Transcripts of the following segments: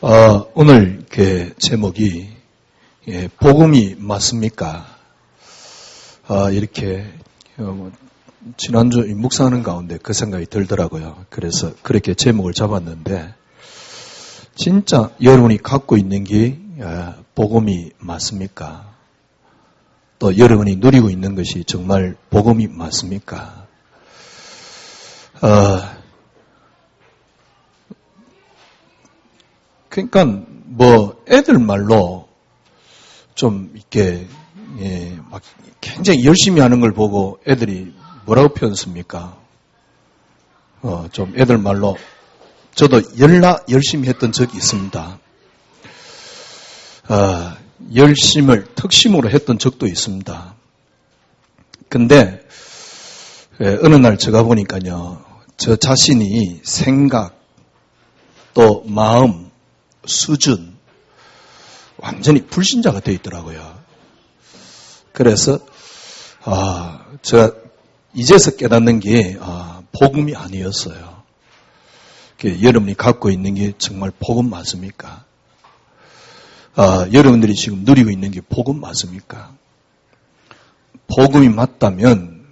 오늘 제목이 복음이 맞습니까? 이렇게 지난주 묵상하는 가운데 그 생각이 들더라고요. 그래서 그렇게 제목을 잡았는데 진짜 여러분이 갖고 있는 게 복음이 맞습니까? 또 여러분이 누리고 있는 것이 정말 복음이 맞습니까? 그러니까 애들 말로 좀 이렇게 막 굉장히 열심히 하는 걸 보고 애들이 뭐라고 표현했습니까? 좀 애들 말로 저도 열심히 했던 적이 있습니다. 열심을 특심으로 했던 적도 있습니다. 근데 어느 날 제가 보니까요, 저 자신이 생각 또 마음 수준 완전히 불신자가 되어 있더라고요. 그래서 제가 이제서 깨닫는 게 복음이 아니었어요. 여러분이 갖고 있는 게 정말 복음 맞습니까? 여러분들이 지금 누리고 있는 게 복음 맞습니까? 복음이 맞다면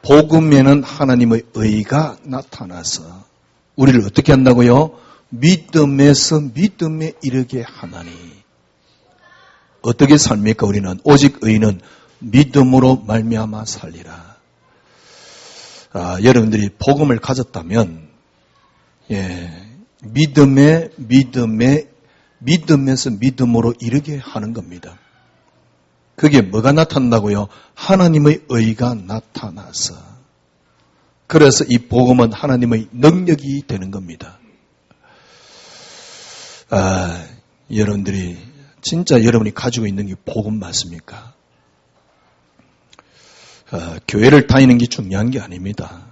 복음에는 하나님의 의가 나타나서 우리를 어떻게 한다고요? 믿음에서 믿음에 이르게 하나니. 어떻게 삽니까? 우리는 오직 의인은 믿음으로 말미암아 살리라. 여러분들이 복음을 가졌다면 믿음에서 믿음으로 이르게 하는 겁니다. 그게 뭐가 나타난다고요? 하나님의 의가 나타나서. 그래서 이 복음은 하나님의 능력이 되는 겁니다. 여러분들이 진짜 여러분이 가지고 있는 게 복음 맞습니까? 교회를 다니는 게 중요한 게 아닙니다.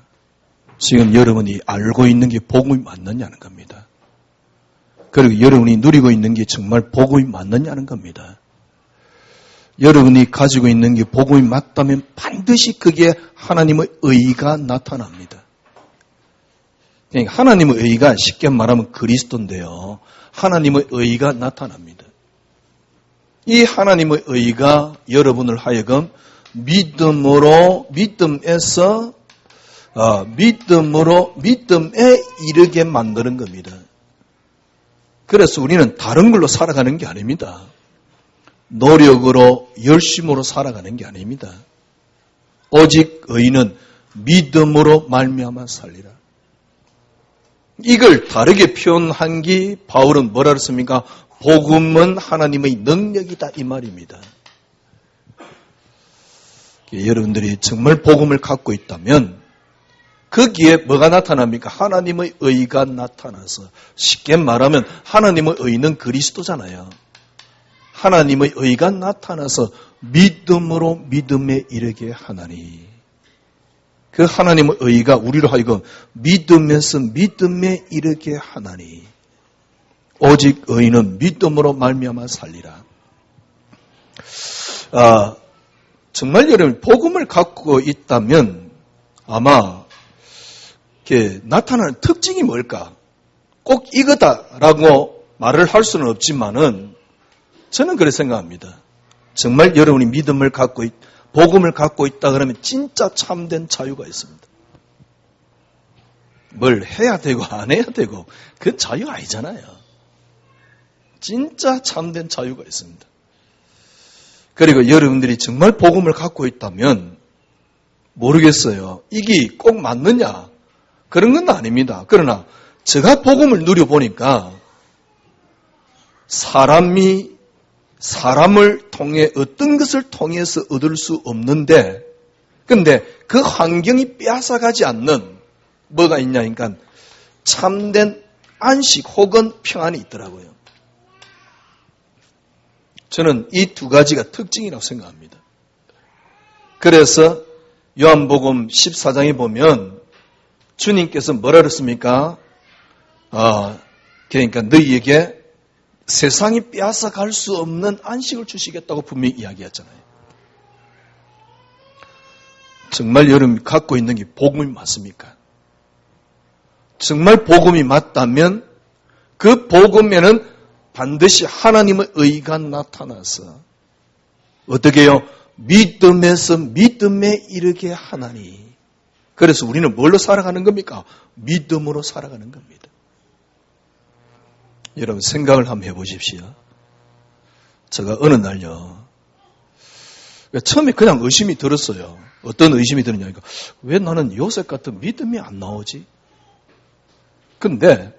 지금 여러분이 알고 있는 게 복음이 맞느냐는 겁니다. 그리고 여러분이 누리고 있는 게 정말 복음이 맞느냐는 겁니다. 여러분이 가지고 있는 게 복음이 맞다면 반드시 그게 하나님의 의가 나타납니다. 그러니까 하나님의 의가 쉽게 말하면 그리스도인데요. 하나님의 의가 나타납니다. 이 하나님의 의가 여러분을 하여금 믿음에서 믿음에 이르게 만드는 겁니다. 그래서 우리는 다른 걸로 살아가는 게 아닙니다. 노력으로 열심으로 살아가는 게 아닙니다. 오직 의인은 믿음으로 말미암아 살리라. 이걸 다르게 표현한 게 바울은 뭐라 그랬습니까? 복음은 하나님의 능력이다 이 말입니다. 여러분들이 정말 복음을 갖고 있다면 거기에 뭐가 나타납니까? 하나님의 의가 나타나서, 쉽게 말하면 하나님의 의는 그리스도잖아요. 하나님의 의가 나타나서 믿음으로 믿음에 이르게 하나니. 그 하나님의 의가 우리로 하여금 믿음에서 믿음에 이르게 하나니. 오직 의인은 믿음으로 말미암아 살리라. 정말 여러분 복음을 갖고 있다면 아마 나타나는 특징이 뭘까? 꼭 이거다라고 말을 할 수는 없지만은 저는 그렇게 생각합니다. 정말 여러분이 믿음을 갖고 복음을 갖고 있다 그러면 진짜 참된 자유가 있습니다. 뭘 해야 되고 안 해야 되고 그건 자유가 아니잖아요. 진짜 참된 자유가 있습니다. 그리고 여러분들이 정말 복음을 갖고 있다면 모르겠어요. 이게 꼭 맞느냐? 그런 건 아닙니다. 그러나 제가 복음을 누려보니까 사람을 통해 어떤 것을 통해서 얻을 수 없는데 근데 그 환경이 빼앗아가지 않는 뭐가 있냐니까 참된 안식 혹은 평안이 있더라고요. 저는 이 두 가지가 특징이라고 생각합니다. 그래서 요한복음 14장에 보면 주님께서 뭐라 그랬습니까? 그러니까 너희에게 세상이 빼앗아 갈 수 없는 안식을 주시겠다고 분명히 이야기했잖아요. 정말 여러분이 갖고 있는 게 복음이 맞습니까? 정말 복음이 맞다면 그 복음에는 반드시 하나님의 의가 나타나서 어떻게 해요? 믿음에서 믿음에 이르게 하나니. 그래서 우리는 뭘로 살아가는 겁니까? 믿음으로 살아가는 겁니다. 여러분 생각을 한번 해보십시오. 제가 어느 날요. 처음에 그냥 의심이 들었어요. 어떤 의심이 드느냐니까 왜 나는 요셉 같은 믿음이 안 나오지? 근데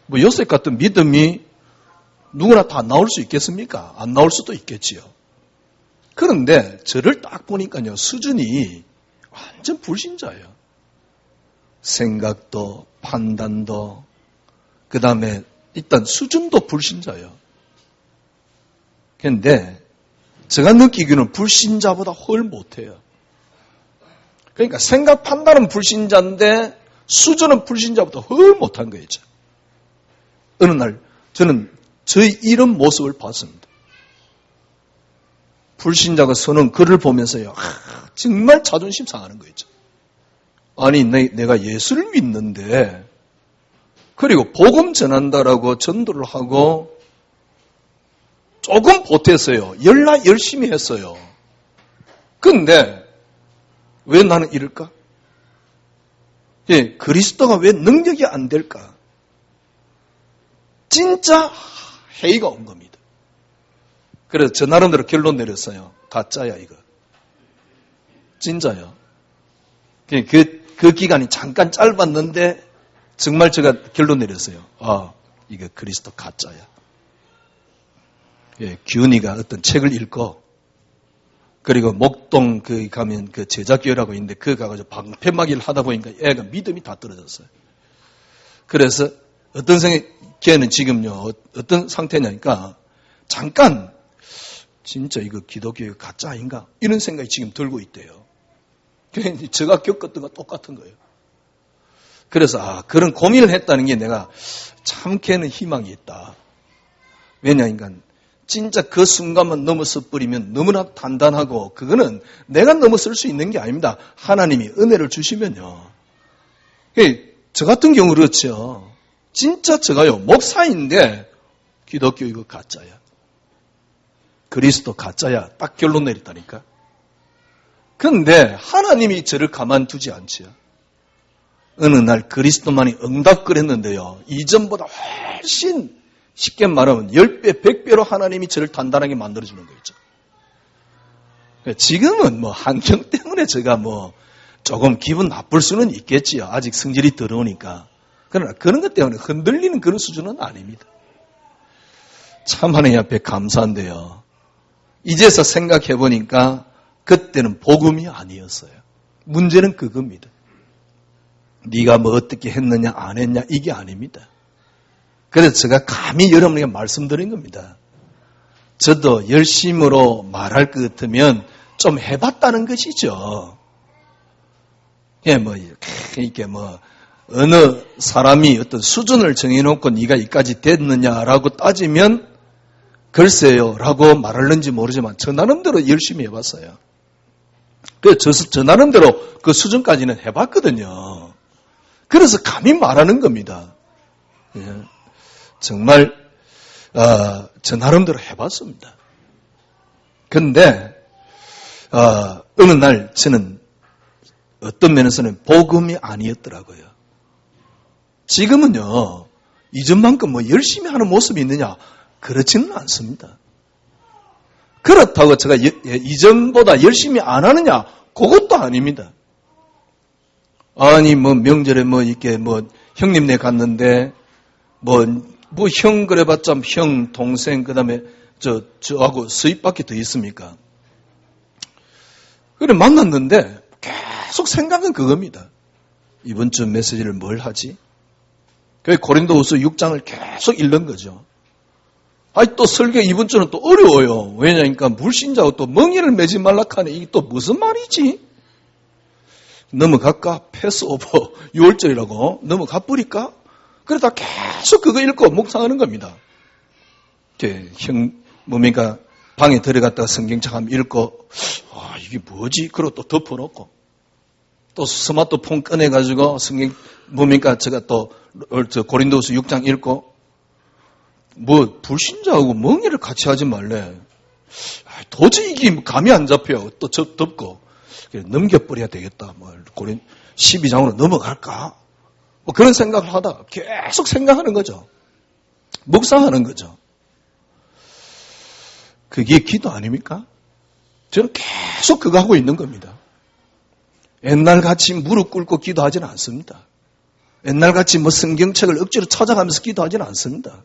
뭐 요셉 같은 믿음이 누구나 다 나올 수 있겠습니까? 안 나올 수도 있겠지요. 그런데 저를 딱 보니까요. 수준이 완전 불신자예요. 생각도 판단도 그 다음에 일단 수준도 불신자예요. 그런데 제가 느끼기로는 불신자보다 훨 못해요. 그러니까 생각 판단은 불신자인데 수준은 불신자보다 훨 못한 거죠. 어느 날 저는 저의 이런 모습을 봤습니다. 불신자가 서는 글을 보면서요. 정말 자존심 상하는 거죠. 아니 내가 예수를 믿는데 그리고 복음 전한다라고 전도를 하고 조금 보탰어요. 열심히 했어요. 근데 왜 나는 이럴까? 예, 그리스도가 왜 능력이 안 될까? 진짜 회의가 온 겁니다. 그래서 저 나름대로 결론 내렸어요. 가짜야 이거. 진짜요. 그 기간이 잠깐 짧았는데 정말 제가 결론 내렸어요. 이거 그리스도 가짜야. 예, 기훈이가 어떤 책을 읽고 그리고 목동 가면 그 제자교회라고 있는데 그 가가지고 방패막이를 하다 보니까 애가 믿음이 다 떨어졌어요. 그래서 어떤 걔는 지금요 어떤 상태냐니까 잠깐 진짜 이거 기독교가 가짜 아닌가 이런 생각이 지금 들고 있대요. 제가 겪었던 거 똑같은 거예요. 그래서 그런 고민을 했다는 게 내가 참 걔는 희망이 있다. 왜냐니까 진짜 그 순간만 넘어서 버리면 너무나 단단하고 그거는 내가 넘어설 수 있는 게 아닙니다. 하나님이 은혜를 주시면요. 저 같은 경우 그렇죠. 진짜 제가요 목사인데 기독교 이거 가짜야. 그리스도 가짜야. 딱 결론 내렸다니까. 그런데 하나님이 저를 가만두지 않지요. 어느 날 그리스도만이 응답그랬는데요. 이전보다 훨씬 쉽게 말하면 10배, 100배로 하나님이 저를 단단하게 만들어주는 거죠. 지금은 뭐 환경 때문에 제가 뭐 조금 기분 나쁠 수는 있겠지요. 아직 성질이 더러우니까. 그러나 그런 것 때문에 흔들리는 그런 수준은 아닙니다. 참 하나님 앞에 감사한데요. 이제서 생각해 보니까 그때는 복음이 아니었어요. 문제는 그겁니다. 네가 뭐 어떻게 했느냐 안 했냐 이게 아닙니다. 그래서 제가 감히 여러분에게 말씀드린 겁니다. 저도 열심으로 말할 것 같으면 좀 해봤다는 것이죠. 이게 어느 사람이 어떤 수준을 정해놓고 네가 이까지 됐느냐라고 따지면 글쎄요 라고 말하는지 모르지만 저 나름대로 열심히 해봤어요. 그래서 저 나름대로 그 수준까지는 해봤거든요. 그래서 감히 말하는 겁니다. 정말 저 나름대로 해봤습니다. 그런데 어느 날 저는 어떤 면에서는 복음이 아니었더라고요. 지금은요 이전만큼 뭐 열심히 하는 모습이 있느냐 그렇지는 않습니다. 그렇다고 제가 이전보다 열심히 안 하느냐 그것도 아닙니다. 아니 뭐 명절에 이렇게 형님네 갔는데 형 그래봤자 형 동생 그다음에 저하고 서입밖에 더 있습니까? 그래 만났는데 계속 생각은 그겁니다. 이번 주 메시지를 뭘 하지? 그래서 고린도후서 6장을 계속 읽는 거죠. 또 설교 이번 주는 또 어려워요. 왜냐니까 불신자고 또 멍에를 매지 말라카네. 이게 또 무슨 말이지? 넘어갈까? 패스오버 6월절이라고 넘어가 버릴까? 그러다 계속 그거 읽고 묵상하는 겁니다. 뭡니까? 방에 들어갔다가 성경책 한번 읽고, 이게 뭐지? 그러고 또 덮어놓고, 또 스마트폰 꺼내가지고 성경, 제가 또 고린도후서 6장 읽고, 뭐 불신자하고 멍해를 같이 하지 말래. 도저히 이게 감이 안 잡혀. 또 덥고. 넘겨버려야 되겠다. 뭐 12장으로 넘어갈까? 뭐 그런 생각을 하다가 계속 생각하는 거죠. 묵상하는 거죠. 그게 기도 아닙니까? 저는 계속 그거 하고 있는 겁니다. 옛날같이 무릎 꿇고 기도하지는 않습니다. 옛날같이 뭐 성경책을 억지로 찾아가면서 기도하지는 않습니다.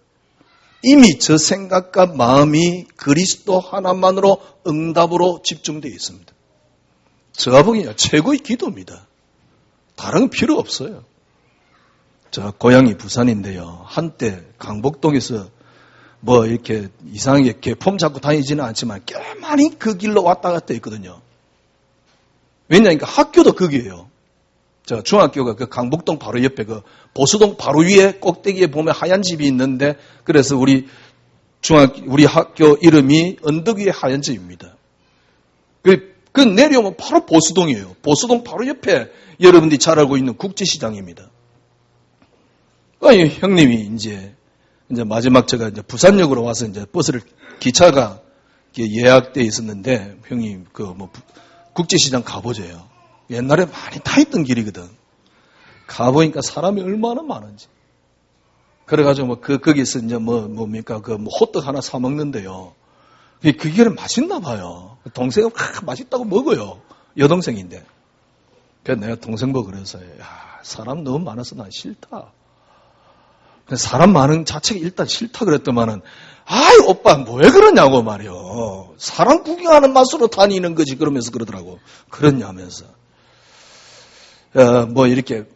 이미 저 생각과 마음이 그리스도 하나만으로 응답으로 집중되어 있습니다. 제가 보기엔 최고의 기도입니다. 다른 건 필요 없어요. 저 고향이 부산인데요. 한때 강북동에서 뭐 이렇게 이상하게 개폼 잡고 다니지는 않지만 꽤 많이 그 길로 왔다 갔다 했거든요. 왜냐니까 학교도 거기예요. 저 중학교가 그 강북동 바로 옆에 그 보수동 바로 위에 꼭대기에 보면 하얀 집이 있는데 그래서 우리 학교 이름이 언덕 위에 하얀 집입니다. 그 내려오면 바로 보수동이에요. 보수동 바로 옆에 여러분들이 잘 알고 있는 국제시장입니다. 형님이 이제 마지막 제가 이제 부산역으로 와서 이제 기차가 예약돼 있었는데 형님 국제시장 가보재요. 옛날에 많이 타있던 길이거든. 가보니까 사람이 얼마나 많은지. 그래가지고 거기서 이제 호떡 하나 사 먹는데요. 그게 맛있나 봐요. 동생은 맛있다고 먹어요. 여동생인데. 그래서 내가 동생 보고 그래서, 사람 너무 많아서 난 싫다. 사람 많은 자체가 일단 싫다 그랬더만은, 오빠, 왜 그러냐고 말이요. 사람 구경하는 맛으로 다니는 거지. 그러면서 그러더라고. 그러냐면서. 이렇게,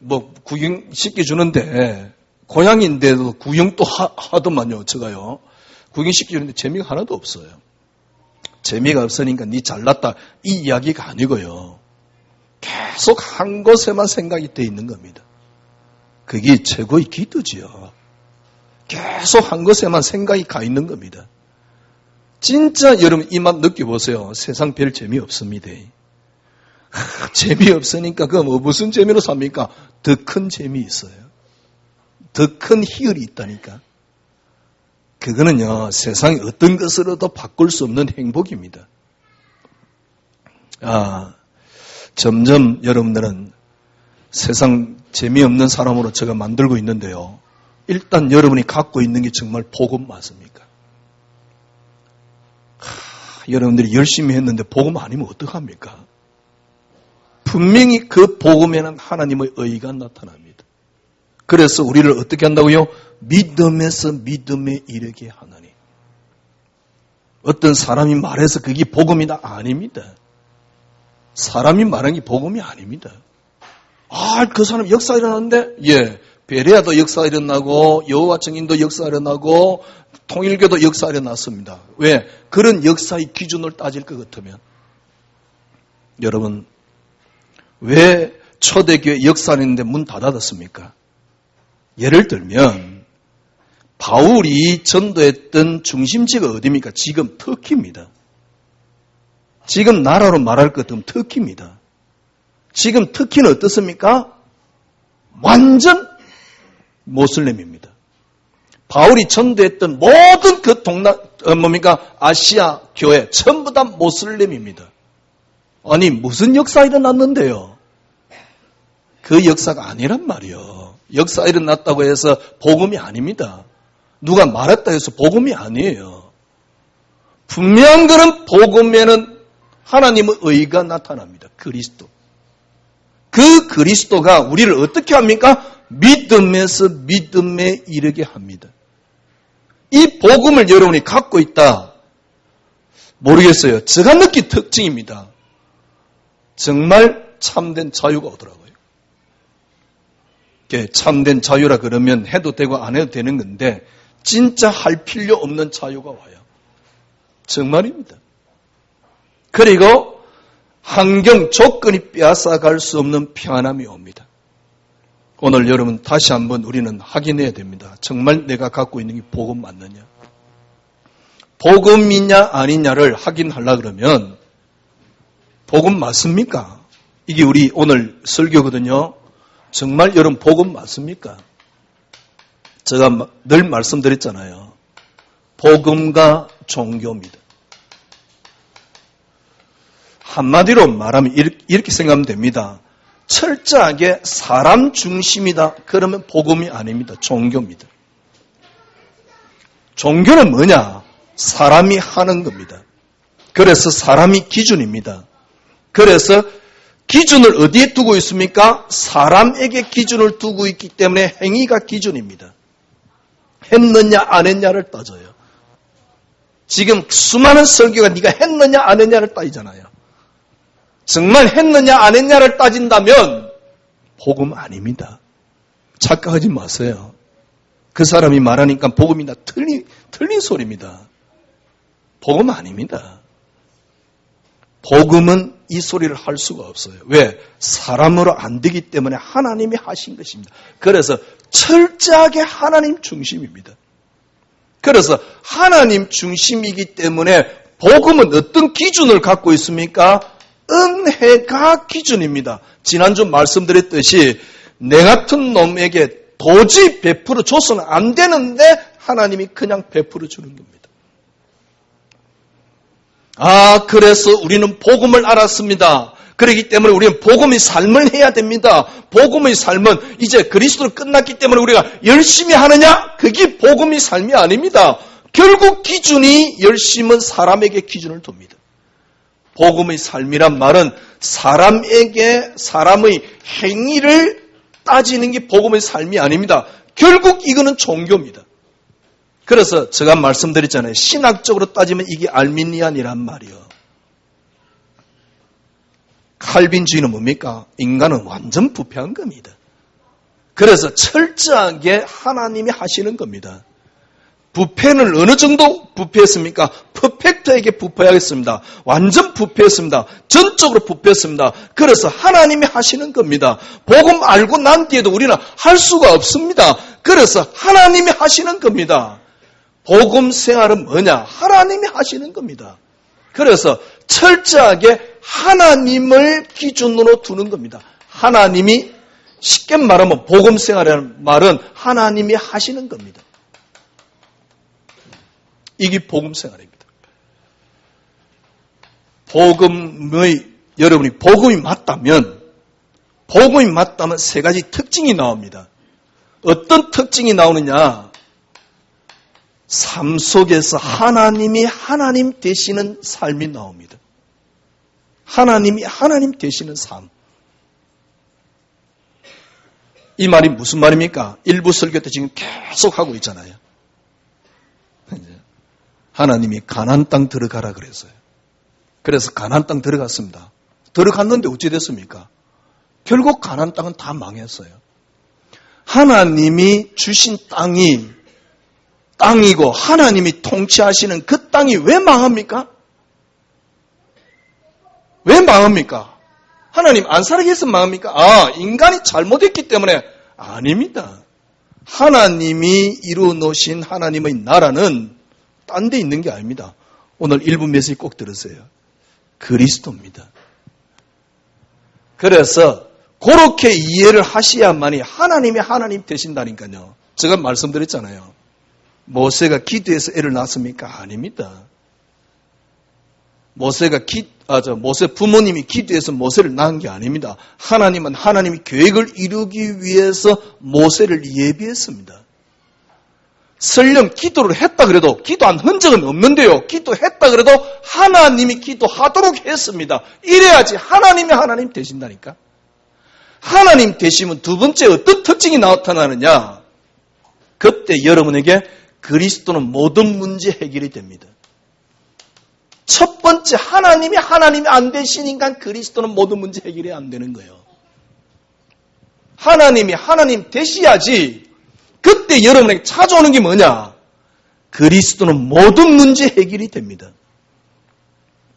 구경시켜주는데, 고향인데도 구경도 하더만요, 제가요. 구경시켜주는데 재미가 하나도 없어요. 재미가 없으니까 니 잘났다. 이 이야기가 아니고요. 계속 한 곳에만 생각이 돼 있는 겁니다. 그게 최고의 기도지요. 계속 한 곳에만 생각이 가 있는 겁니다. 진짜 여러분 이 맛 느껴보세요. 세상 별 재미없습니다. 재미없으니까 무슨 재미로 삽니까? 더 큰 재미 있어요. 더 큰 희열이 있다니까. 그거는요, 세상의 어떤 것으로도 바꿀 수 없는 행복입니다. 점점 여러분들은 세상 재미없는 사람으로 제가 만들고 있는데요. 일단 여러분이 갖고 있는 게 정말 복음 맞습니까? 여러분들이 열심히 했는데 복음 아니면 어떡합니까? 분명히 그 복음에는 하나님의 의가 나타납니다. 그래서 우리를 어떻게 한다고요? 믿음에서 믿음에 이르게 하나니. 어떤 사람이 말해서 그게 복음이다? 아닙니다. 사람이 말한 게 복음이 아닙니다. 그 사람 역사 일어났는데? 예. 베레아도 역사 일어나고, 여호와 증인도 역사 일어나고, 통일교도 역사 일어났습니다. 왜? 그런 역사의 기준을 따질 것 같으면. 여러분, 왜 초대교회 역사하는데 문 닫았습니까? 예를 들면 바울이 전도했던 중심지가 어디입니까? 지금 터키입니다. 지금 나라로 말할 것 같으면 터키입니다. 지금 터키는 어떻습니까? 완전 모슬렘입니다. 바울이 전도했던 모든 그 아시아 교회 전부 다 모슬렘입니다. 아니 무슨 역사 일어났는데요? 그 역사가 아니란 말이요. 역사 일어났다고 해서 복음이 아닙니다. 누가 말했다 해서 복음이 아니에요. 분명한 것은 복음에는 하나님의 의가 나타납니다. 그리스도. 그 그리스도가 우리를 어떻게 합니까? 믿음에서 믿음에 이르게 합니다. 이 복음을 여러분이 갖고 있다. 모르겠어요. 제가 느낀 특징입니다. 정말 참된 자유가 오더라고요. 참된 자유라 그러면 해도 되고 안 해도 되는 건데 진짜 할 필요 없는 자유가 와요. 정말입니다. 그리고 환경 조건이 빼앗아갈 수 없는 평안함이 옵니다. 오늘 여러분 다시 한번 우리는 확인해야 됩니다. 정말 내가 갖고 있는 게 복음 맞느냐? 복음이냐 아니냐를 확인하려고 그러면 복음 맞습니까? 이게 우리 오늘 설교거든요. 정말 여러분 복음 맞습니까? 제가 늘 말씀드렸잖아요. 복음과 종교입니다. 한마디로 말하면 이렇게 생각하면 됩니다. 철저하게 사람 중심이다. 그러면 복음이 아닙니다. 종교입니다. 종교는 뭐냐? 사람이 하는 겁니다. 그래서 사람이 기준입니다. 그래서 기준을 어디에 두고 있습니까? 사람에게 기준을 두고 있기 때문에 행위가 기준입니다. 했느냐 안 했냐를 따져요. 지금 수많은 설교가 네가 했느냐 안 했냐를 따지잖아요. 정말 했느냐 안 했냐를 따진다면 복음 아닙니다. 착각하지 마세요. 그 사람이 말하니까 복음이나 틀린 소리입니다. 복음 아닙니다. 복음은 이 소리를 할 수가 없어요. 왜? 사람으로 안 되기 때문에 하나님이 하신 것입니다. 그래서 철저하게 하나님 중심입니다. 그래서 하나님 중심이기 때문에 복음은 어떤 기준을 갖고 있습니까? 은혜가 기준입니다. 지난주 말씀드렸듯이 내 같은 놈에게 도저히 베풀어 줘서는 안 되는데 하나님이 그냥 베풀어 주는 겁니다. 그래서 우리는 복음을 알았습니다. 그렇기 때문에 우리는 복음의 삶을 해야 됩니다. 복음의 삶은 이제 그리스도로 끝났기 때문에 우리가 열심히 하느냐? 그게 복음의 삶이 아닙니다. 결국 기준이 열심은 사람에게 기준을 둡니다. 복음의 삶이란 말은 사람에게 사람의 행위를 따지는 게 복음의 삶이 아닙니다. 결국 이거는 종교입니다. 그래서 제가 말씀드렸잖아요. 신학적으로 따지면 이게 알미니안이란 말이요. 칼빈주의는 뭡니까? 인간은 완전 부패한 겁니다. 그래서 철저하게 하나님이 하시는 겁니다. 부패는 어느 정도 부패했습니까? 퍼펙트에게 부패하겠습니다. 완전 부패했습니다. 전적으로 부패했습니다. 그래서 하나님이 하시는 겁니다. 복음 알고 난 뒤에도 우리는 할 수가 없습니다. 그래서 하나님이 하시는 겁니다. 복음 생활은 뭐냐? 하나님이 하시는 겁니다. 그래서 철저하게 하나님을 기준으로 두는 겁니다. 하나님이 쉽게 말하면 복음 생활이라는 말은 하나님이 하시는 겁니다. 이게 복음 생활입니다. 여러분이 복음이 맞다면 세 가지 특징이 나옵니다. 어떤 특징이 나오느냐? 삶 속에서 하나님이 하나님 되시는 삶이 나옵니다. 하나님이 하나님 되시는 삶. 이 말이 무슨 말입니까? 일부 설교 때 지금 계속 하고 있잖아요. 하나님이 가나안 땅 들어가라 그랬어요. 그래서 가나안 땅 들어갔습니다. 들어갔는데 어찌 됐습니까? 결국 가나안 땅은 다 망했어요. 하나님이 주신 땅이고 하나님이 통치하시는 그 땅이 왜 망합니까? 왜 망합니까? 하나님 안 살게 해서 망합니까? 인간이 잘못했기 때문에 아닙니다. 하나님이 이루어 놓으신 하나님의 나라는 딴 데 있는 게 아닙니다. 오늘 일부 메시지 꼭 들으세요. 그리스도입니다. 그래서 그렇게 이해를 하셔야만이 하나님이 하나님 되신다니까요. 제가 말씀드렸잖아요. 모세가 기도해서 애를 낳습니까? 아닙니다. 모세 부모님이 기도해서 모세를 낳은 게 아닙니다. 하나님은 하나님이 계획을 이루기 위해서 모세를 예비했습니다. 설령 기도를 했다 그래도 기도한 흔적은 없는데요. 기도했다 그래도 하나님이 기도하도록 했습니다. 이래야지 하나님이 하나님 되신다니까. 하나님 되시면 두 번째 어떤 특징이 나타나느냐? 그때 여러분에게 그리스도는 모든 문제 해결이 됩니다. 첫 번째 하나님이 안 되시니까 그리스도는 모든 문제 해결이 안 되는 거예요. 하나님이 하나님 되셔야지 그때 여러분에게 찾아오는 게 뭐냐? 그리스도는 모든 문제 해결이 됩니다.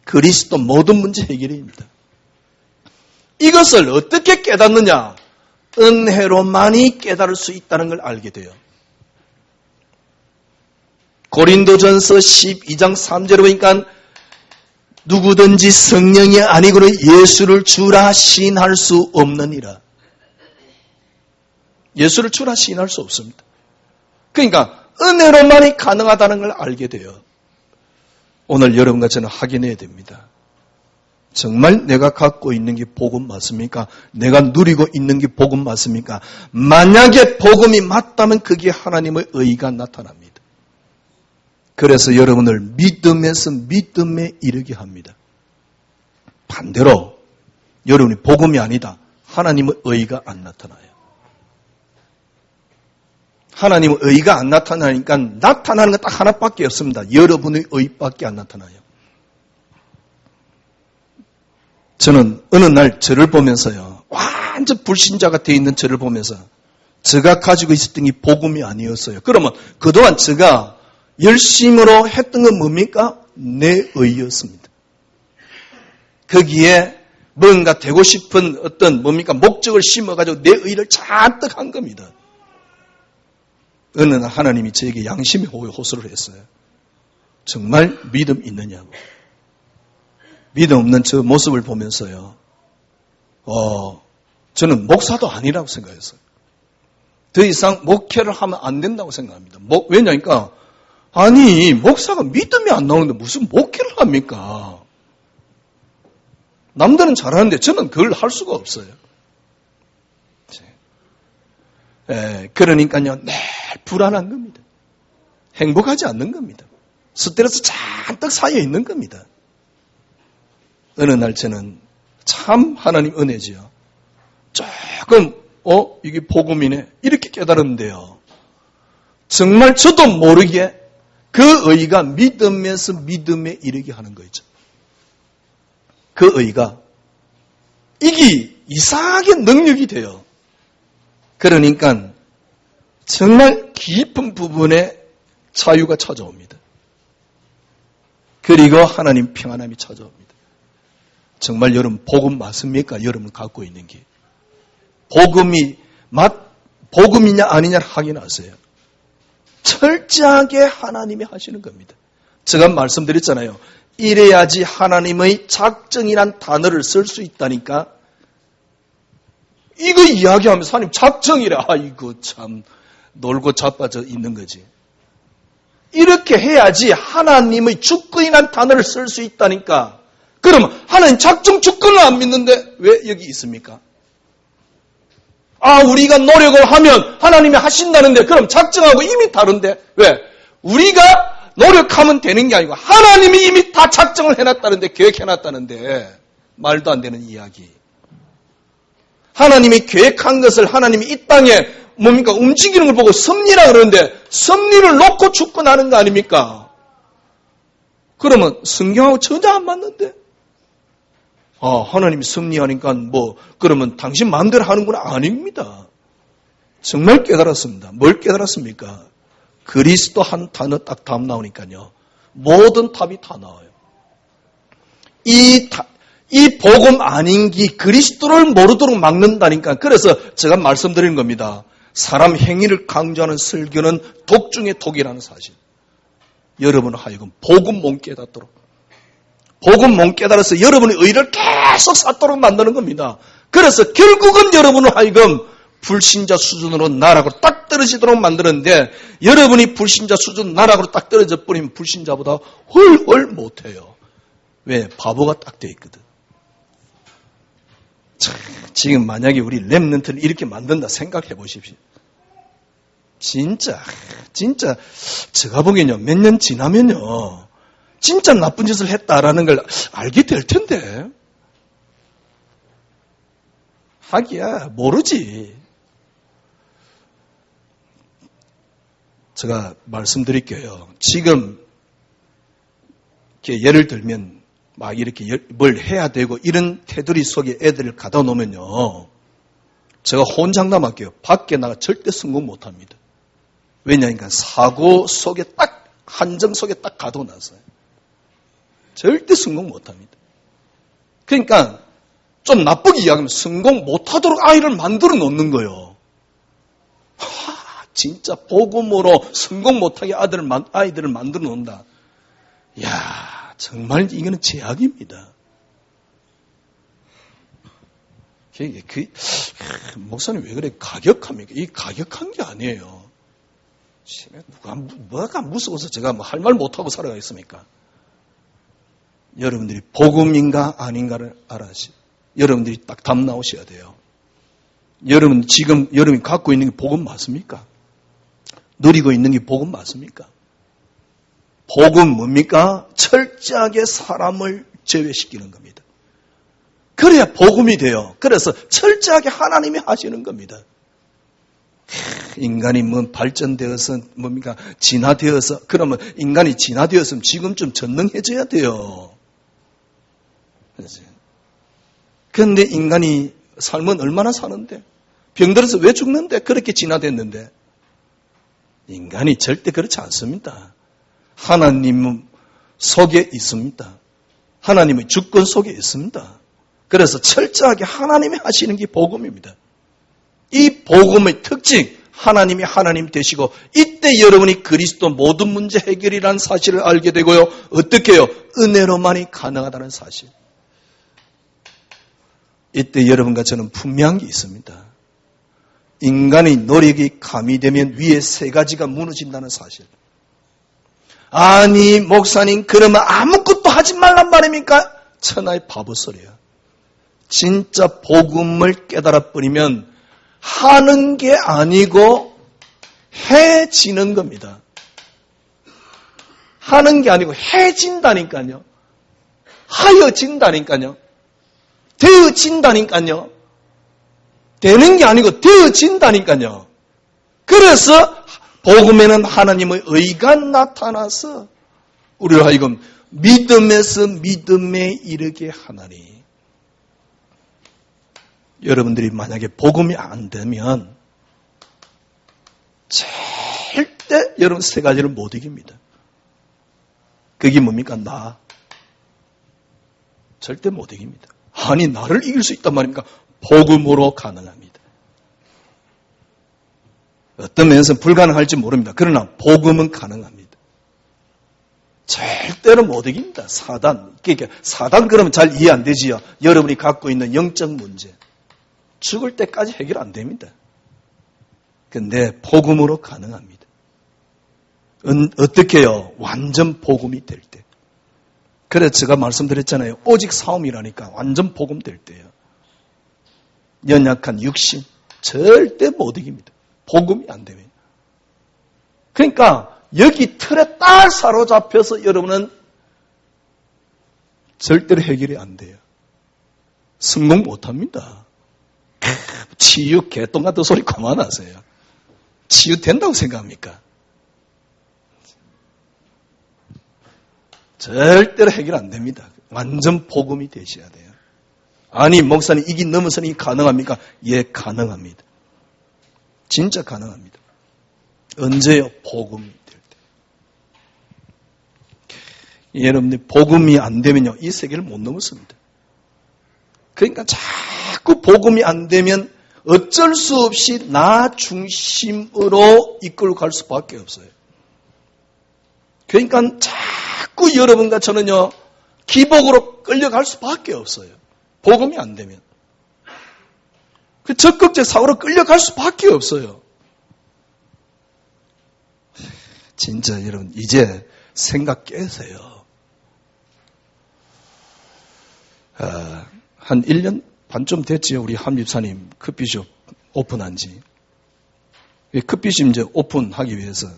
그리스도 모든 문제 해결입니다. 이것을 어떻게 깨닫느냐? 은혜로만이 깨달을 수 있다는 걸 알게 돼요. 고린도전서 12장 3절에 보니까 누구든지 성령이 아니고는 예수를 주라 시인할 수 없느니라. 예수를 주라 시인할 수 없습니다. 그러니까 은혜로만이 가능하다는 걸 알게 돼요. 오늘 여러분과 저는 확인해야 됩니다. 정말 내가 갖고 있는 게 복음 맞습니까? 내가 누리고 있는 게 복음 맞습니까? 만약에 복음이 맞다면 그게 하나님의 의가 나타납니다. 그래서 여러분을 믿음에서 믿음에 이르게 합니다. 반대로 여러분이 복음이 아니다. 하나님의 의가 안 나타나요. 하나님의 의가 안 나타나니까 나타나는 건 딱 하나밖에 없습니다. 여러분의 의밖에 안 나타나요. 저는 어느 날 저를 보면서요. 완전 불신자가 되어 있는 저를 보면서 제가 가지고 있었던 게 복음이 아니었어요. 그러면 그동안 제가 열심으로 했던 건 뭡니까? 내 의였습니다. 거기에 뭔가 되고 싶은 어떤 뭡니까? 목적을 심어가지고 내 의를 잔뜩 한 겁니다. 어느 날 하나님이 저에게 양심의 호소를 했어요. 정말 믿음 있느냐고. 믿음 없는 저 모습을 보면서요. 저는 목사도 아니라고 생각했어요. 더 이상 목회를 하면 안 된다고 생각합니다. 왜냐니까 아니 목사가 믿음이 안 나오는데 무슨 목회를 합니까? 남들은 잘하는데 저는 그걸 할 수가 없어요. 그러니까요 늘 불안한 겁니다. 행복하지 않는 겁니다. 스트레스 잔뜩 쌓여 있는 겁니다. 어느 날 저는 참 하나님 은혜지요. 조금 이게 복음이네 이렇게 깨달았는데요. 정말 저도 모르게 그 의가 믿음에서 믿음에 이르게 하는 거죠. 그 의가 이게 이상하게 능력이 돼요. 그러니까 정말 깊은 부분에 자유가 찾아옵니다. 그리고 하나님 평안함이 찾아옵니다. 정말 여러분 복음 맞습니까? 여러분 갖고 있는 게. 복음이냐 아니냐를 확인하세요. 철저하게 하나님이 하시는 겁니다. 제가 말씀드렸잖아요. 이래야지 하나님의 작정이란 단어를 쓸 수 있다니까. 이거 이야기하면서 하나님 작정이래. 아이고 참 놀고 자빠져 있는 거지. 이렇게 해야지 하나님의 주권이란 단어를 쓸 수 있다니까. 그러면 하나님 작정 주권을 안 믿는데 왜 여기 있습니까? 우리가 노력을 하면 하나님이 하신다는데 그럼 작정하고 이미 다른데 왜? 우리가 노력하면 되는 게 아니고 하나님이 이미 다 작정을 해놨다는데 계획해놨다는데 말도 안 되는 이야기. 하나님이 계획한 것을 하나님이 이 땅에 뭡니까? 움직이는 걸 보고 섭리라 그러는데 섭리를 놓고 주권하는 거 아닙니까? 그러면 성경하고 전혀 안 맞는데? 하나님이 섭리하니까 그러면 당신 마음대로 하는구나. 아닙니다. 정말 깨달았습니다. 뭘 깨달았습니까? 그리스도 한 단어 딱 답 나오니까요. 모든 답이 다 나와요. 이 복음 아닌 게 그리스도를 모르도록 막는다니까. 그래서 제가 말씀드리는 겁니다. 사람 행위를 강조하는 설교는 독 중에 독이라는 사실. 여러분 하여금 복음 못 깨닫도록. 복음 못 깨달아서 여러분의 의를 계속 쌓도록 만드는 겁니다. 그래서 결국은 여러분을 하여금 불신자 수준으로 나락으로 딱 떨어지도록 만드는데 여러분이 불신자 수준 나락으로 딱 떨어져 버리면 불신자보다 훨훨 못해요. 왜? 바보가 딱 돼 있거든. 지금 만약에 우리 렘넌트를 이렇게 만든다 생각해 보십시오. 진짜 제가 보기엔요 몇 년 지나면요 진짜 나쁜 짓을 했다라는 걸 알게 될 텐데 하기야 모르지. 제가 말씀드릴게요. 지금 이렇게 예를 들면 막 이렇게 뭘 해야 되고 이런 테두리 속에 애들을 가다 놓으면요. 제가 혼장담할게요. 밖에 나가 절대 성공 못합니다. 왜냐니까 사고 속에 딱 한정 속에 딱 가둬놨어요. 절대 성공 못합니다. 그러니까 좀 나쁘게 이야기하면 성공 못하도록 아이를 만들어 놓는 거예요. 진짜 복음으로 성공 못하게 아이들을 만들어 놓는다. 이야 정말 이거는 제약입니다. 목사님 왜 그래 가격합니까? 이 가격한 게 아니에요. 뭐가 무서워서 제가 뭐 할 말 못하고 살아가겠습니까? 여러분들이 복음인가 아닌가를 알아야지. 여러분들이 딱 답 나오셔야 돼요. 여러분 지금 여러분이 갖고 있는 게 복음 맞습니까? 누리고 있는 게 복음 맞습니까? 복음 뭡니까? 철저하게 사람을 제외시키는 겁니다. 그래야 복음이 돼요. 그래서 철저하게 하나님이 하시는 겁니다. 인간이 뭐 발전되어서 뭡니까? 진화되어서 그러면 인간이 진화되었으면 지금쯤 전능해져야 돼요. 그런데 인간이 삶은 얼마나 사는데 병들어서 왜 죽는데 그렇게 진화됐는데 인간이 절대 그렇지 않습니다. 하나님 속에 있습니다. 하나님의 주권 속에 있습니다. 그래서 철저하게 하나님이 하시는 게 복음입니다. 이 복음의 특징, 하나님이 하나님 되시고 이때 여러분이 그리스도 모든 문제 해결이라는 사실을 알게 되고요. 어떻게 해요? 은혜로만이 가능하다는 사실. 이때 여러분과 저는 분명한 게 있습니다. 인간의 노력이 가미되면 위에 세 가지가 무너진다는 사실. 아니 목사님 그러면 아무것도 하지 말란 말입니까? 천하의 바보 소리야. 진짜 복음을 깨달아 버리면 하는 게 아니고 해지는 겁니다. 하는 게 아니고 해진다니까요. 하여진다니까요. 되어진다니까요. 되는 게 아니고 되어진다니까요. 그래서 복음에는 하나님의 의가 나타나서 우리를 하여금 믿음에서 믿음에 이르게 하나니. 여러분들이 만약에 복음이 안 되면 절대 여러분 세 가지를 못 이깁니다. 그게 뭡니까? 나. 절대 못 이깁니다. 아니 나를 이길 수 있단 말입니까? 복음으로 가능합니다. 어떤 면에서는 불가능할지 모릅니다. 그러나 복음은 가능합니다. 절대로 못 이깁니다. 사단. 그러니까 사단 그러면 잘 이해 안 되지요. 여러분이 갖고 있는 영적 문제. 죽을 때까지 해결 안 됩니다. 근데 복음으로 가능합니다. 어떻게 해요? 완전 복음이 될 때. 그래서 제가 말씀드렸잖아요. 오직 사움이라니까 완전 복음 될 때예요. 연약한 육신 절대 못 이깁니다. 복음이 안 되면. 그러니까 여기 틀에 딱 사로잡혀서 여러분은 절대로 해결이 안 돼요. 성공 못합니다. 치유 개똥 같은 소리 그만하세요. 치유 된다고 생각합니까? 절대로 해결 안 됩니다. 완전 복음이 되셔야 돼요. 아니 목사님 이게 넘어서는 가능합니까? 예, 가능합니다. 진짜 가능합니다. 언제요? 복음이 될 때. 여러분들 복음이 안 되면요 이 세계를 못 넘었습니다. 그러니까 자꾸 복음이 안 되면 어쩔 수 없이 나 중심으로 이끌고 갈 수밖에 없어요. 그러니까 자꾸 여러분과 저는요 기복으로 끌려갈 수밖에 없어요. 복음이 안 되면. 그 적극적 사고로 끌려갈 수밖에 없어요. 진짜 여러분 이제 생각 깨세요. 한 1년 반쯤 됐지요. 우리 함집사님 커피숍 오픈한 지. 커피숍 이제 오픈하기 위해서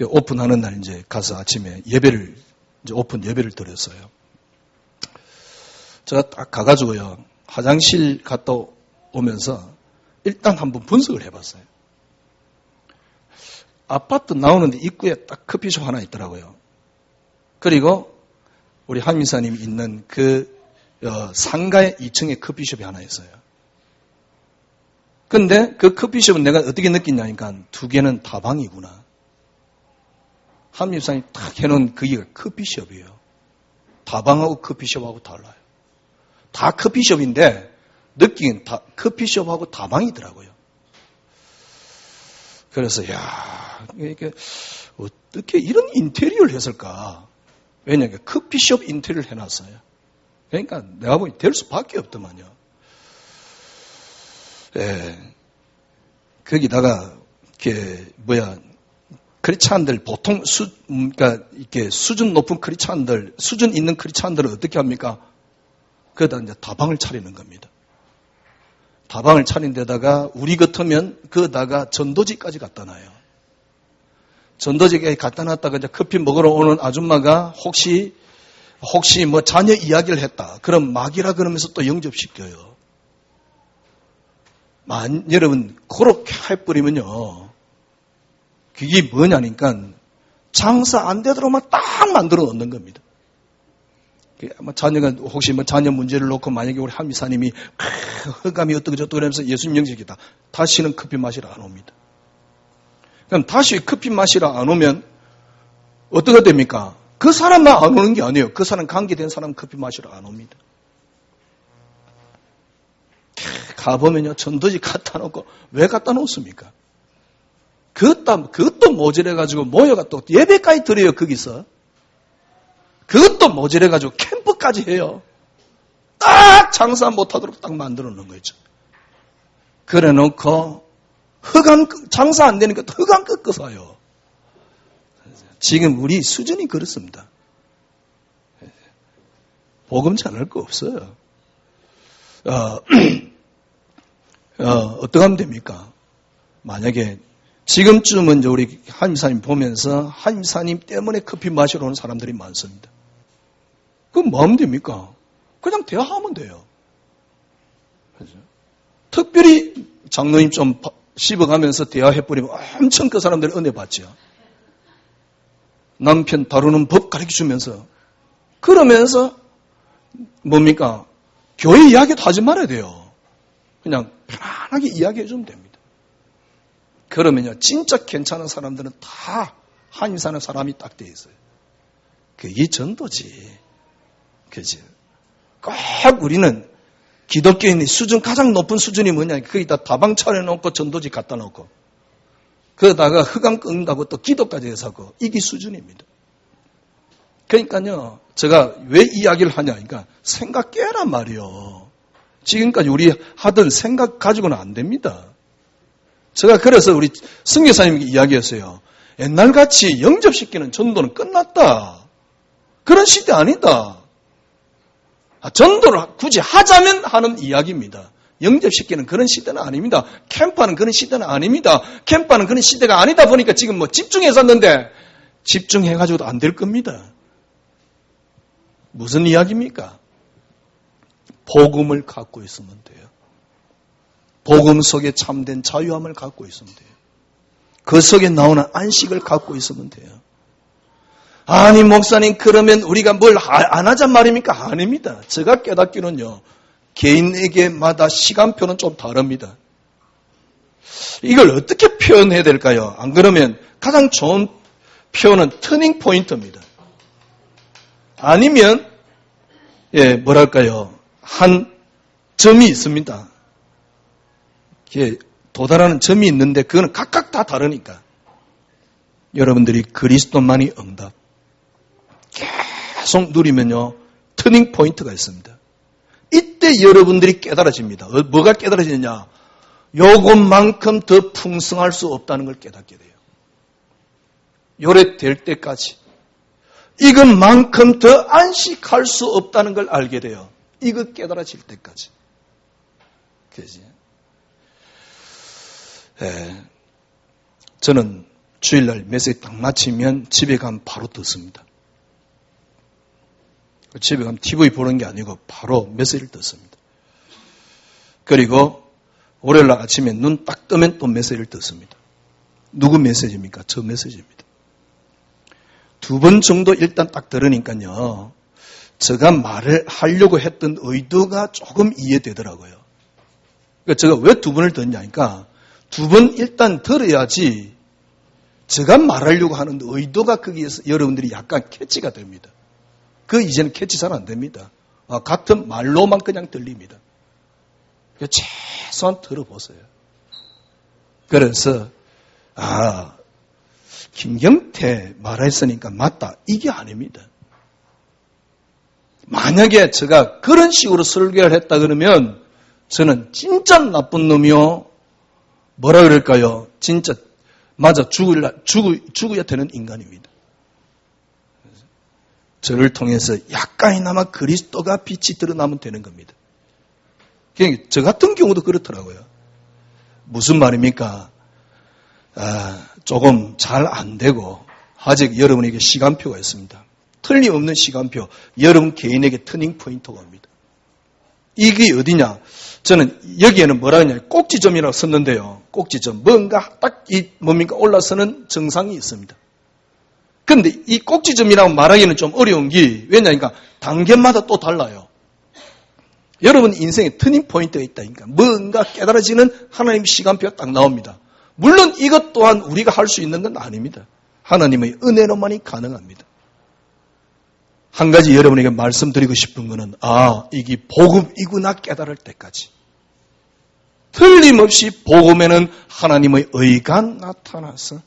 오픈하는 날 이제 가서 아침에 예배를 이제 오픈 예배를 드렸어요. 제가 딱 가가지고요 화장실 갔다 오면서 일단 한번 분석을 해봤어요. 아파트 나오는데 입구에 딱 커피숍 하나 있더라고요. 그리고 우리 함집사님 있는 그 상가의 2층에 커피숍이 하나 있어요. 근데 그 커피숍은 내가 어떻게 느끼냐니까 두 개는 다방이구나. 함집사님이 딱 해놓은 그게 커피숍이에요. 다방하고 커피숍하고 달라요. 다 커피숍인데 느끼는 다 커피숍하고 다방이더라고요. 그래서 이게 어떻게 이런 인테리어를 했을까? 왜냐하면 커피숍 인테리어를 해놨어요. 그러니까 내가 보니 될 수밖에 없더만요. 거기다가 크리스찬들 보통 그러니까 이렇게 수준 높은 크리스찬들, 수준 있는 크리스찬들은 어떻게 합니까? 그러다 이제 다방을 차리는 겁니다. 다방을 차린 데다가 우리 같으면 그다가 전도지까지 갖다 놔요. 전도지에 갖다 놨다가 이제 커피 먹으러 오는 아줌마가 혹시 뭐 자녀 이야기를 했다. 그럼 막이라 그러면서 또 영접시켜요. 여러분 그렇게 해버리면요. 그게 뭐냐니까 장사 안 되도록만 딱 만들어 놓는 겁니다. 자녀가 혹시 뭐 자녀 문제를 놓고 만약에 우리 한미사님이 흑감이 어떻게 저떻게 하면서 예수님 영접이다. 다시는 커피 마시러 안 옵니다. 그럼 다시 커피 마시러 안 오면 어떻게 됩니까? 그 사람만 안 오는 게 아니에요. 그 사람 관계된 사람 커피 마시러 안 옵니다. 가보면요 전도지 갖다 놓고 왜 갖다 놓습니까? 그것도 모자래가지고 모여가 또 예배까지 드려요 거기서. 그것도 모자래가지고 캠프까지 해요. 딱 장사 못하도록 딱 만들어 놓은 거죠. 그래 놓고 장사 안 되니까 또 흑암 꺾어서 와요. 지금 우리 수준이 그렇습니다. 복음 전할 거 없어요. 어떻게 하면 됩니까? 만약에 지금쯤은 이제 우리 한임사님 보면서 한임사님 때문에 커피 마시러 오는 사람들이 많습니다. 그럼 뭐 하면 됩니까? 그냥 대화하면 돼요. 그렇죠? 특별히 장로님 좀 씹어가면서 대화해버리면 엄청 그 사람들이 은혜 받죠. 남편 다루는 법 가르쳐주면서 그러면서 뭡니까? 교회 이야기도 하지 말아야 돼요. 그냥 편안하게 이야기해주면 됩니다. 그러면요 진짜 괜찮은 사람들은 다 한인 사는 사람이 딱 돼 있어요. 그게 전도지. 그지? 꼭 우리는 기독교인의 수준 가장 높은 수준이 뭐냐? 거기다 다방 차려놓고 전도지 갖다 놓고 그러다가 흑암 끈다고 또 기도까지 해서 하고 이게 수준입니다. 그러니까요 제가 왜 이야기를 하냐? 그러니까 생각 깨란 말이요. 지금까지 우리 하던 생각 가지고는 안 됩니다. 제가 그래서 우리 선교사님께 이야기했어요. 옛날같이 영접시키는 전도는 끝났다. 그런 시대 아니다. 전도를 굳이 하자면 하는 이야기입니다. 영접시키는 그런 시대는 아닙니다. 캠프하는 그런 시대는 아닙니다. 캠프하는 그런 시대가 아니다 보니까 지금 뭐 집중해서 했는데 집중해가지고도 안 될 겁니다. 무슨 이야기입니까? 복음을 갖고 있으면 돼요. 복음 속에 참된 자유함을 갖고 있으면 돼요. 그 속에 나오는 안식을 갖고 있으면 돼요. 아니 목사님 그러면 우리가 뭘 안 하잔 말입니까? 아닙니다. 제가 깨닫기는요. 개인에게마다 시간표는 좀 다릅니다. 이걸 어떻게 표현해야 될까요? 안 그러면 가장 좋은 표현은 터닝 포인트입니다. 아니면 뭐랄까요? 한 점이 있습니다. 도달하는 점이 있는데 그거는 각각 다 다르니까. 여러분들이 그리스도만이 응답. 계속 누리면요. 터닝 포인트가 있습니다. 이때 여러분들이 깨달아집니다. 뭐가 깨달아지느냐? 요것만큼 더 풍성할 수 없다는 걸 깨닫게 돼요. 요래 될 때까지. 이것만큼 더 안식할 수 없다는 걸 알게 돼요. 이거 깨달아질 때까지. 그지? 저는 주일날 메시지 딱 마치면 집에 가면 바로 듣습니다. 집에 가면 TV 보는 게 아니고 바로 메시지를 듣습니다. 그리고 월요일날 아침에 눈 딱 뜨면 또 메시지를 듣습니다. 누구 메시지입니까? 저 메시지입니다. 2번 정도 일단 딱 들으니까요. 제가 말을 하려고 했던 의도가 조금 이해되더라고요. 그러니까 제가 왜 2번을 듣냐니까 2번 일단 들어야지 제가 말하려고 하는 의도가 거기에서 여러분들이 약간 캐치가 됩니다. 그 이제는 캐치 잘 안 됩니다. 같은 말로만 그냥 들립니다. 최소한 들어보세요. 그래서 김경태 말했으니까 맞다. 이게 아닙니다. 만약에 제가 그런 식으로 설교를 했다 그러면 저는 진짜 나쁜 놈이요. 뭐라 그럴까요? 진짜 맞아, 죽어야 되는 인간입니다. 저를 통해서 약간이나마 그리스도가 빛이 드러나면 되는 겁니다. 그러니까 저 같은 경우도 그렇더라고요. 무슨 말입니까? 조금 잘 안 되고 아직 여러분에게 시간표가 있습니다. 틀림없는 시간표, 여러분 개인에게 터닝 포인트가 옵니다. 이게 어디냐? 저는 여기에는 뭐라 하냐? 꼭지점이라고 썼는데요. 꼭지점. 뭔가 딱 올라서는 정상이 있습니다. 그런데 이 꼭지점이라고 말하기는 좀 어려운 게 왜냐니까 단계마다 또 달라요. 여러분 인생에 터닝 포인트가 있다니까. 뭔가 깨달아지는 하나님 시간표가 딱 나옵니다. 물론 이것 또한 우리가 할 수 있는 건 아닙니다. 하나님의 은혜로만이 가능합니다. 한 가지 여러분에게 말씀드리고 싶은 것은 이게 복음이구나 깨달을 때까지. 틀림없이 복음에는 하나님의 의가 나타나서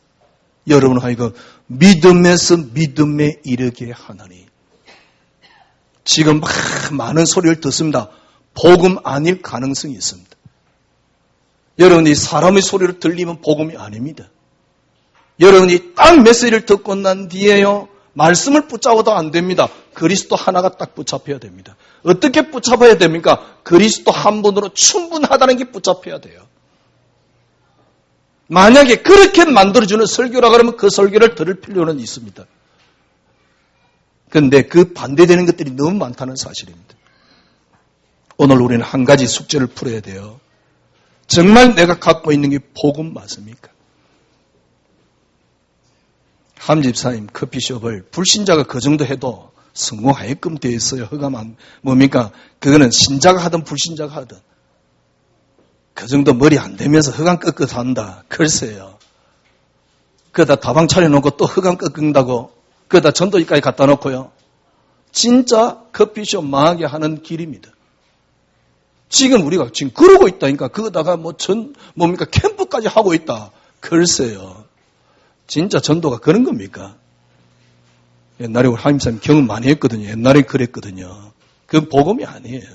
여러분 하여금 믿음에서 믿음에 이르게 하나니. 지금 많은 소리를 듣습니다. 복음 아닐 가능성이 있습니다. 여러분이 사람의 소리를 들리면 복음이 아닙니다. 여러분이 딱 메시지를 듣고 난 뒤에요. 말씀을 붙잡아도 안 됩니다. 그리스도 하나가 딱 붙잡혀야 됩니다. 어떻게 붙잡아야 됩니까? 그리스도 한 분으로 충분하다는 게 붙잡혀야 돼요. 만약에 그렇게 만들어주는 설교라 그러면 그 설교를 들을 필요는 있습니다. 그런데 그 반대되는 것들이 너무 많다는 사실입니다. 오늘 우리는 한 가지 숙제를 풀어야 돼요. 정말 내가 갖고 있는 게 복음 맞습니까? 한 집사님 커피숍을 불신자가 그 정도 해도 성공하게끔 되어 있어요. 허가만 뭡니까? 그거는 신자가 하든 불신자가 하든 그 정도 머리 안 대면서 허감 끄끄한다. 글쎄요. 그러다 다방 차려놓고 또 허감 끄끈다고 그러다 전도기까지 갖다 놓고요. 진짜 커피숍 망하게 하는 길입니다. 지금 우리가 지금 그러고 있다니까. 그거다가 캠프까지 하고 있다. 글쎄요. 진짜 전도가 그런 겁니까? 옛날에 우리 하임사님 경험 많이 했거든요. 옛날에 그랬거든요. 그건 복음이 아니에요.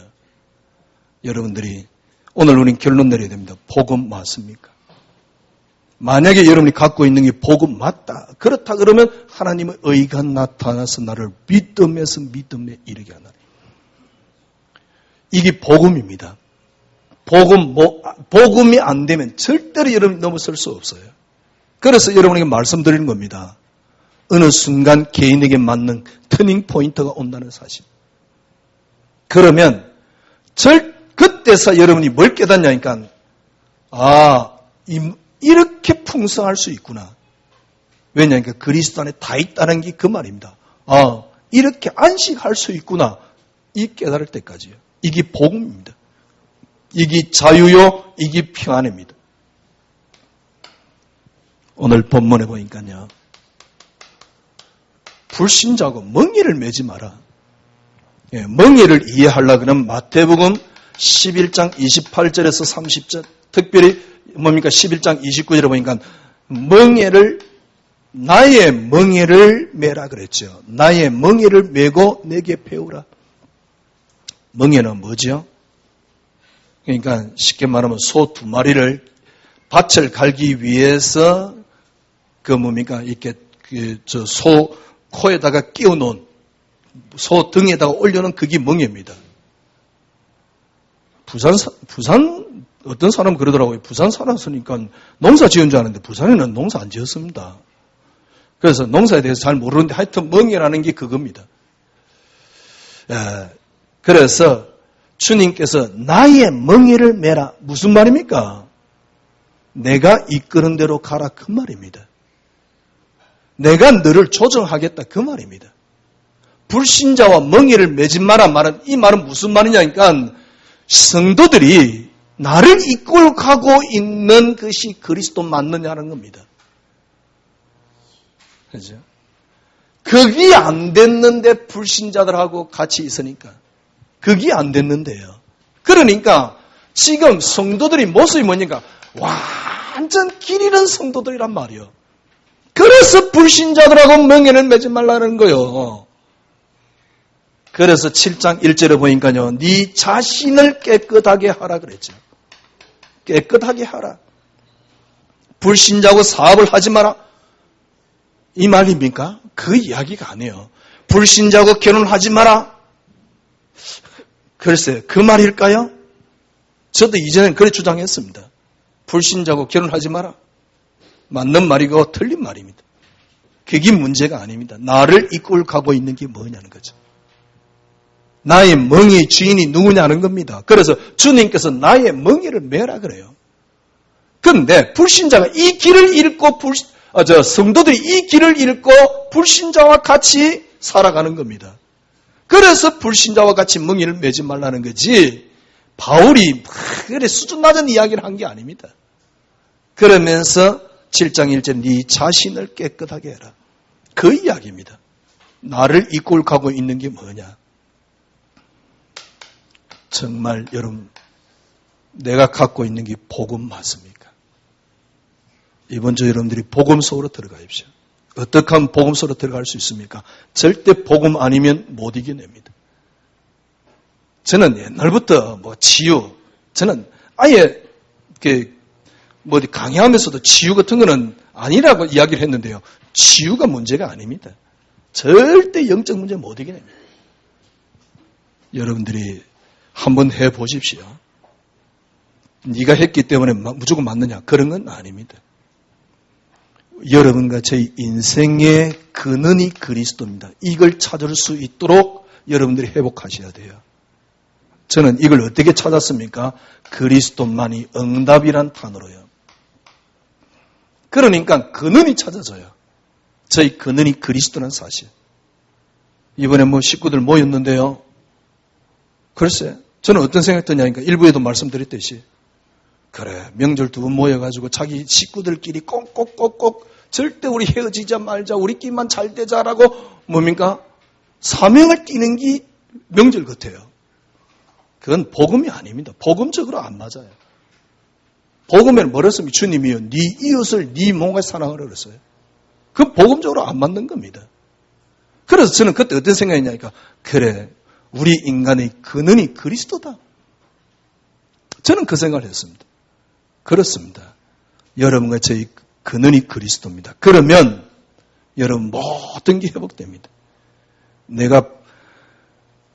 여러분들이 오늘 우리는 결론 내려야 됩니다. 복음 맞습니까? 만약에 여러분이 갖고 있는 게 복음 맞다. 그렇다 그러면 하나님의 의가 나타나서 나를 믿음에서 믿음에 이르게 하나니. 이게 복음입니다. 복음이 안 되면 절대로 여러분이 넘어설 수 없어요. 그래서 여러분에게 말씀드리는 겁니다. 어느 순간 개인에게 맞는 터닝 포인트가 온다는 사실. 그러면 그때서 여러분이 뭘 깨닫냐니까 이렇게 풍성할 수 있구나. 왜냐하니까 그리스도 안에 다 있다는 게 그 말입니다. 이렇게 안식할 수 있구나. 이 깨달을 때까지요. 이게 복음입니다. 이게 자유요. 이게 평안입니다. 오늘 본문에 보니까요. 불신자고 멍에를 매지 마라. 멍에를 이해하려고 하면 마태복음 11장 28절에서 30절 특별히 11장 29절에 보니까 나의 멍에를 매라 그랬죠. 나의 멍에를 매고 내게 배우라. 멍에는 뭐죠? 그러니까 쉽게 말하면 소 2마리를 밭을 갈기 위해서 이렇게 소 코에다가 끼워놓은 소 등에다가 올려놓은 그게 멍에입니다. 부산 어떤 사람은 그러더라고요. 부산 살았으니까 농사 지은 줄 아는데 부산에는 농사 안 지었습니다. 그래서 농사에 대해서 잘 모르는데 하여튼 멍에라는 게 그겁니다. 그래서 주님께서 나의 멍에를 매라. 무슨 말입니까? 내가 이끄는 대로 가라 그 말입니다. 내가 너를 조정하겠다 그 말입니다. 불신자와 멍에를 매지 마라 말은 이 말은 무슨 말이냐니까 성도들이 나를 이끌고 가고 있는 것이 그리스도 맞느냐는 겁니다. 그죠? 그게 안 됐는데 불신자들하고 같이 있으니까 그게 안 됐는데요. 그러니까 지금 성도들이 모습이 뭐니까 완전 길 잃은 성도들이란 말이요. 그래서 불신자들하고 멍에를 매지 말라는 거요. 그래서 7장 1절에 보니까요. 네 자신을 깨끗하게 하라 그랬죠. 깨끗하게 하라. 불신자하고 사업을 하지 마라. 이 말입니까? 그 이야기가 아니에요. 불신자하고 결혼하지 마라. 글쎄, 그 말일까요? 저도 이전엔 그래 주장했습니다. 불신자하고 결혼하지 마라. 맞는 말이고 틀린 말입니다. 그게 문제가 아닙니다. 나를 이끌고 가고 있는 게 뭐냐는 거죠. 나의 멍에의 주인이 누구냐는 겁니다. 그래서 주님께서 나의 멍에를 매라 그래요. 그런데 불신자가 이 길을 잃고 성도들이 이 길을 잃고 불신자와 같이 살아가는 겁니다. 그래서 불신자와 같이 멍에를 매지 말라는 거지, 바울이 그래 수준 낮은 이야기를 한 게 아닙니다. 그러면서 7장 1절 네 자신을 깨끗하게 해라. 그 이야기입니다. 나를 이끌고 가고 있는 게 뭐냐. 정말 여러분, 내가 갖고 있는 게 복음 맞습니까? 이번 주 여러분들이 복음 속으로 들어가십시오. 어떻게 하면 복음 속으로 들어갈 수 있습니까? 절대 복음 아니면 못 이겨냅니다. 저는 옛날부터 치유, 저는 아예 어디 강의하면서도 치유 같은 거는 아니라고 이야기를 했는데요. 치유가 문제가 아닙니다. 절대 영적 문제 못 이겨냅니다. 여러분들이 한번 해보십시오. 네가 했기 때문에 무조건 맞느냐? 그런 건 아닙니다. 여러분과 저희 인생의 근원이 그리스도입니다. 이걸 찾을 수 있도록 여러분들이 회복하셔야 돼요. 저는 이걸 어떻게 찾았습니까? 그리스도만이 응답이란 단어로요. 그러니까 근원이 찾아져요. 저희 근원이 그리스도라는 사실. 이번에 식구들 모였는데요. 글쎄, 저는 어떤 생각이 드냐니까 일부에도 말씀드렸듯이, 그래, 명절 두 번 모여가지고 자기 식구들끼리 꼭꼭꼭꼭 절대 우리 헤어지자 말자, 우리끼리만 잘 되자라고 뭡니까? 사명을 띠는 게 명절 같아요. 그건 복음이 아닙니다. 복음적으로 안 맞아요. 복음에는 뭐라 했습니까? 주님이요, 네 이웃을 네 몸과 사랑하라 그랬어요. 그건 복음적으로 안 맞는 겁니다. 그래서 저는 그때 어떤 생각이냐니까, 그래, 우리 인간의 근원이 그리스도다. 저는 그 생각을 했습니다. 그렇습니다. 여러분과 저희 근원이 그리스도입니다. 그러면 여러분 모든 게 회복됩니다. 내가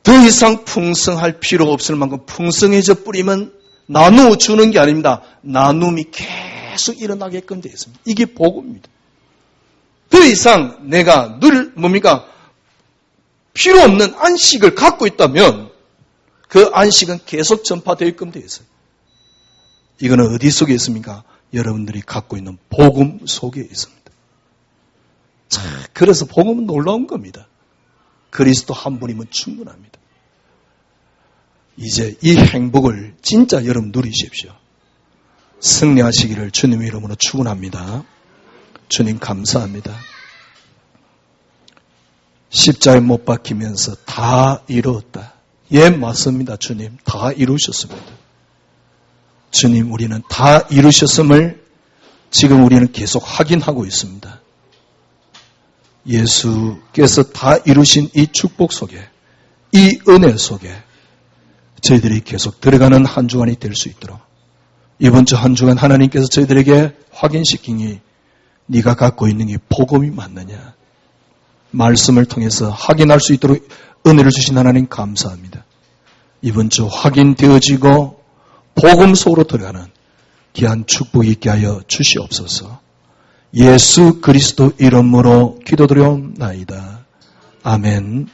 더 이상 풍성할 필요가 없을 만큼 풍성해져 뿌리면 나누어 주는 게 아닙니다. 나눔이 계속 일어나게끔 되어 있습니다. 이게 복음입니다. 더 이상 내가 필요 없는 안식을 갖고 있다면 그 안식은 계속 전파되게끔 되어 있어요. 이거는 어디 속에 있습니까? 여러분들이 갖고 있는 복음 속에 있습니다. 자, 그래서 복음은 놀라운 겁니다. 그리스도 한 분이면 충분합니다. 이제 이 행복을 진짜 여러분 누리십시오. 승리하시기를 주님의 이름으로 축원합니다. 주님 감사합니다. 십자가에 못 박히면서 다 이루었다. 예, 맞습니다. 주님, 다 이루셨습니다. 주님, 우리는 다 이루셨음을 지금 우리는 계속 확인하고 있습니다. 예수께서 다 이루신 이 축복 속에, 이 은혜 속에 저희들이 계속 들어가는 한 주간이 될 수 있도록 이번 주 한 주간 하나님께서 저희들에게 확인시키니 네가 갖고 있는 게 복음이 맞느냐, 말씀을 통해서 확인할 수 있도록 은혜를 주신 하나님 감사합니다. 이번 주 확인되어지고 복음 속으로 들어가는 귀한 축복이 있게 하여 주시옵소서. 예수 그리스도 이름으로 기도드려옵나이다. 아멘.